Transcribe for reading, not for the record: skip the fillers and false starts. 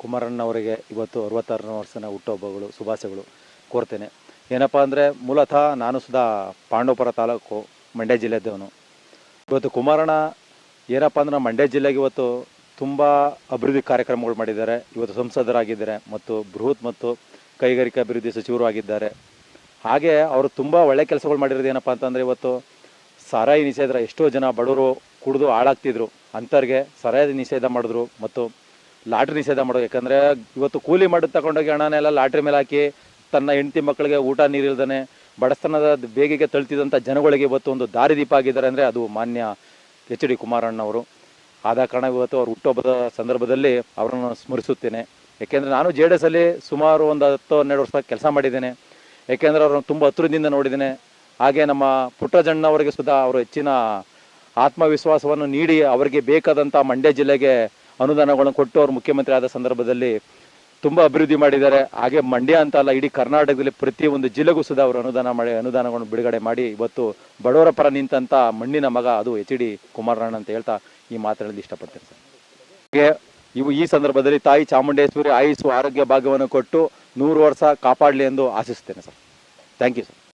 ಕುಮಾರಣ್ಣವರಿಗೆ ಇವತ್ತು 66ನೇ ವರ್ಷದ ಹುಟ್ಟುಹಬ್ಬಗಳು ಶುಭಾಶಯಗಳು ಕೋರ್ತೇನೆ. ಏನಪ್ಪ ಅಂದರೆ ಮೂಲತಃ ನಾನು ಸುಧಾ ಪಾಂಡವಪುರ ತಾಲೂಕು ಮಂಡ್ಯ ಜಿಲ್ಲೆದವನು. ಇವತ್ತು ಕುಮಾರಣ್ಣ ಏನಪ್ಪ ಅಂದ್ರೆ ಮಂಡ್ಯ ಜಿಲ್ಲೆಗೆ ಇವತ್ತು ತುಂಬ ಅಭಿವೃದ್ಧಿ ಕಾರ್ಯಕ್ರಮಗಳು ಮಾಡಿದ್ದಾರೆ. ಇವತ್ತು ಸಂಸದರಾಗಿದ್ದಾರೆ ಮತ್ತು ಬೃಹತ್ ಮತ್ತು ಕೈಗಾರಿಕಾ ಅಭಿವೃದ್ಧಿ ಸಚಿವರು ಆಗಿದ್ದಾರೆ. ಹಾಗೆ ಅವರು ತುಂಬ ಒಳ್ಳೆ ಕೆಲಸಗಳು ಮಾಡಿರೋದು ಏನಪ್ಪ ಅಂತಂದರೆ ಇವತ್ತು ಸಾರಾಯಿ ನಿಷೇಧ, ಎಷ್ಟೋ ಜನ ಬಡವರು ಕುಡಿದು ಹಾಳಾಗ್ತಿದ್ರು, ಅಂಥವ್ರಿಗೆ ಸಾರಾಯಿ ನಿಷೇಧ ಮಾಡಿದ್ರು ಮತ್ತು ಲಾಟ್ರಿ ನಿಷೇಧ ಮಾಡೋದು. ಯಾಕಂದರೆ ಇವತ್ತು ಕೂಲಿ ಮಾಡಿ ತಗೊಂಡೋಗಿ ಹಣನೆಲ್ಲ ಲಾಟ್ರಿ ಮೇಲೆ ಹಾಕಿ ತನ್ನ ಹೆಂಡತಿ ಮಕ್ಕಳಿಗೆ ಊಟ ನೀರಿಲ್ದೇ ಬಡತನದ ಬೇಗಿಗೆ ತಳ್ತಿದ್ದಂಥ ಜನಗಳಿಗೆ ಇವತ್ತು ಒಂದು ದಾರಿದೀಪ ಆಗಿದ್ದಾರೆ ಅಂದರೆ ಅದು ಮಾನ್ಯ ಎಚ್ ಡಿ ಕುಮಾರಣ್ಣವರು. ಆದ ಕಾರಣ ಇವತ್ತು ಅವ್ರ ಹುಟ್ಟುಹಬ್ಬದ ಸಂದರ್ಭದಲ್ಲಿ ಅವರನ್ನು ಸ್ಮರಿಸುತ್ತೇನೆ. ಏಕೆಂದರೆ ನಾನು JDS ಅಲ್ಲಿ ಸುಮಾರು ಒಂದು 10-12 ವರ್ಷ ಕೆಲಸ ಮಾಡಿದ್ದೇನೆ. ಏಕೆಂದರೆ ಅವ್ರನ್ನ ತುಂಬ ಹತ್ತಿರದಿಂದ ನೋಡಿದ್ದೇನೆ. ಹಾಗೆ ನಮ್ಮ ಪುಟ್ಟಜಣ್ಣವರಿಗೆ ಸುಧಾ ಅವರು ಹೆಚ್ಚಿನ ಆತ್ಮವಿಶ್ವಾಸವನ್ನು ನೀಡಿ ಅವರಿಗೆ ಬೇಕಾದಂಥ ಮಂಡ್ಯ ಜಿಲ್ಲೆಗೆ ಅನುದಾನಗಳನ್ನು ಕೊಟ್ಟು ಅವರು ಮುಖ್ಯಮಂತ್ರಿ ಆದ ಸಂದರ್ಭದಲ್ಲಿ ತುಂಬ ಅಭಿವೃದ್ಧಿ ಮಾಡಿದ್ದಾರೆ. ಹಾಗೆ ಮಂಡ್ಯ ಅಂತ ಅಲ್ಲ, ಇಡೀ ಕರ್ನಾಟಕದಲ್ಲಿ ಪ್ರತಿಯೊಂದು ಜಿಲ್ಲೆಗೂ ಸುಧಾ ಅವರು ಅನುದಾನಗಳನ್ನು ಬಿಡುಗಡೆ ಮಾಡಿ ಇವತ್ತು ಬಡವರ ಪರ ನಿಂತಂಥ ಮಣ್ಣಿನ ಮಗ ಅದು ಎಚ್ ಡಿ ಕುಮಾರಣ್ಣ ಅಂತ ಹೇಳ್ತಾ ಈ ಮಾತನಾಡಲು ಇಷ್ಟಪಡ್ತೇನೆ ಸರ್. ಹಾಗೆ ಈ ಸಂದರ್ಭದಲ್ಲಿ ತಾಯಿ ಚಾಮುಂಡೇಶ್ವರಿ ಆಯುಸ್ಸು ಆರೋಗ್ಯ ಭಾಗ್ಯವನ್ನು ಕೊಟ್ಟು 100 ವರ್ಷ ಕಾಪಾಡಲಿ ಎಂದು ಆಶಿಸ್ತೇನೆ ಸರ್. Thank you sir.